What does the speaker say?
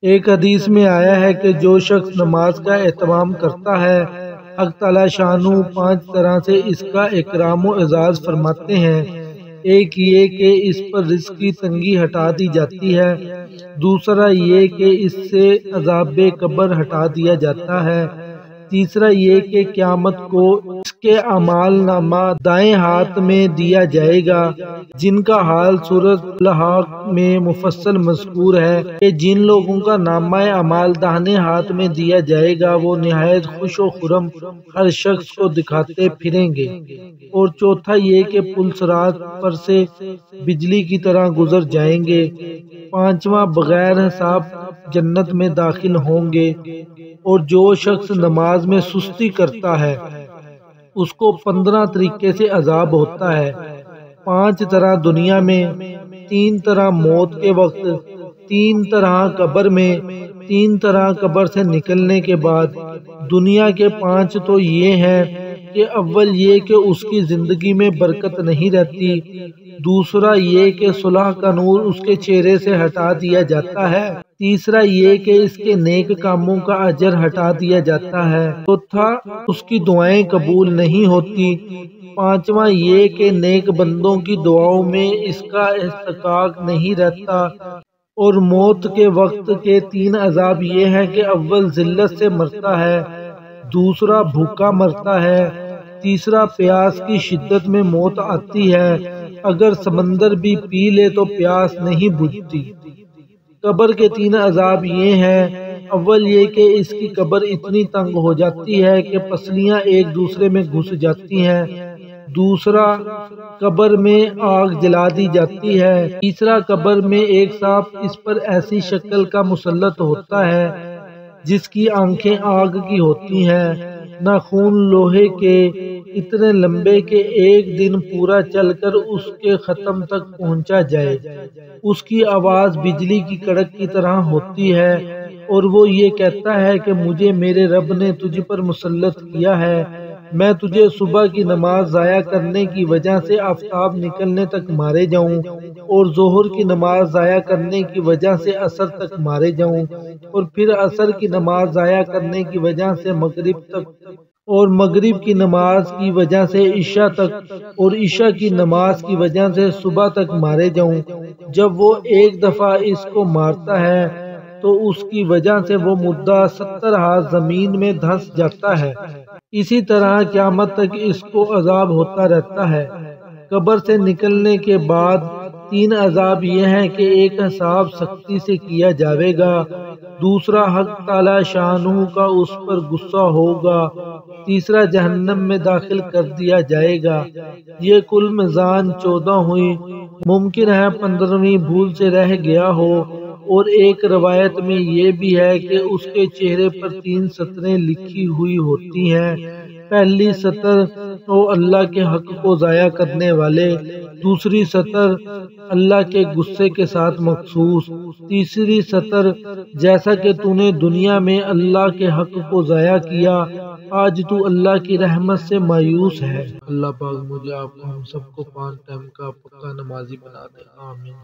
ایک حدیث میں آیا ہے کہ جو شخص نماز کا اہتمام کرتا ہے حق تعالی شانہ 5 طرح سے اس کا اکرام و اعزاز فرماتے ہیں۔ ایک یہ کہ اس پر رزق کی تنگی ہٹا دی جاتی ہے، دوسرا یہ کہ اس سے عذاب قبر ہٹا دیا جاتا ہے، تیسرا یہ کہ قیامت کو اس کے اعمال نامہ دائیں ہاتھ میں دیا جائے گا، جن کا حال سورۃ الحاق میں مفصل مذکور ہے کہ جن لوگوں کا نامہ اعمال داہنے ہاتھ میں دیا جائے گا وہ نہایت خوش و خرم ہر شخص کو دکھاتے پھریں گے، اور چوتھا یہ کہ پل صراط پر سے بجلی کی طرح گزر جائیں گے، پانچواں بغیر حساب جنت میں داخل ہوں گے، اور جو شخص نماز میں سستی کرتا ہے اس کو 15 طریقے سے عذاب ہوتا ہے، 5 طرح دنیا میں، 3 طرح موت کے وقت، 3 طرح قبر میں، 3 طرح قبر سے نکلنے کے بعد۔ دنیا کے 5 تو یہ ہیں کہ اول یہ کہ اس کی زندگی میں برکت نہیں رہتی، دوسرا یہ کہ صلح کا نور اس کے چہرے سے ہٹا دیا جاتا ہے، تیسرا یہ کہ اس کے نیک کاموں کا اجر ہٹا دیا جاتا ہے، چوتھا اس کی دعائیں قبول نہیں ہوتی، پانچواں یہ کہ نیک بندوں کی دعاؤں میں اس کا استحقاق نہیں رہتا، اور موت کے وقت کے 3 عذاب یہ ہیں کہ اول ذلت سے مرتا ہے، دوسرا بھوکا مرتا ہے، تیسرا پیاس کی شدت میں موت آتی ہے، اگر سمندر بھی پی لے تو پیاس نہیں بجھتی۔ قبر کے 3 عذاب یہ ہیں، اول یہ کہ اس کی قبر اتنی تنگ ہو جاتی ہے کہ پسلیاں ایک دوسرے میں گھس جاتی ہیں، دوسرا قبر میں آگ جلا دی جاتی ہے، تیسرا قبر میں ایک سانپ اس پر ایسی شکل کا مسلط ہوتا ہے جس کی آنکھیں آگ کی ہوتی ہیں، ناخن لوہے کے، اتنے لمبے کہ ایک دن پورا چل کر اس کے ختم تک پہنچا جائے، اس کی آواز بجلی کی کڑک کی طرح ہوتی ہے، اور وہ یہ کہتا ہے کہ مجھے میرے رب نے تجھ پر مسلط کیا ہے، میں تجھے صبح کی نماز ضائع کرنے کی وجہ سے آفتاب نکلنے تک مارے جاؤں، اور ظہر کی نماز ضائع کرنے کی وجہ سے عصر تک مارے جاؤں، اور پھر عصر کی نماز ضائع کرنے کی وجہ سے مغرب تک، اور مغرب کی نماز کی وجہ سے عشاء تک، اور عشاء کی نماز کی وجہ سے صبح تک مارے جاؤں۔ جب وہ ایک دفعہ اس کو مارتا ہے تو اس کی وجہ سے وہ مدعا 70 ہاتھ زمین میں دھنس جاتا ہے، اسی طرح قیامت تک اس کو عذاب ہوتا رہتا ہے۔ قبر سے نکلنے کے بعد 3 عذاب یہ ہیں کہ ایک حساب سختی سے کیا جاوے گا، دوسرا حق تعالی شانہ کا اس پر غصہ ہوگا، تیسرا جہنم میں داخل کر دیا جائے گا۔ یہ کل میزان 14 ہوئی، ممکن ہے 15ویں بھول سے رہ گیا ہو، اور ایک روایت میں یہ بھی ہے کہ اس کے چہرے پر 3 سطریں لکھی ہوئی ہوتی ہیں، پہلی سطر او اللہ کے حق کو ضائع کرنے والے، دوسری سطر اللہ کے غصے کے ساتھ مخصوص، تیسری سطر جیسا کہ تو نے دنیا میں اللہ کے حق کو ضائع کیا، آج تو اللہ کی رحمت سے مایوس ہے۔ اللہ پاک مجھے آپ کو ہم سب کو 5 ٹائم کا پکا نمازی بنا دے، آمین۔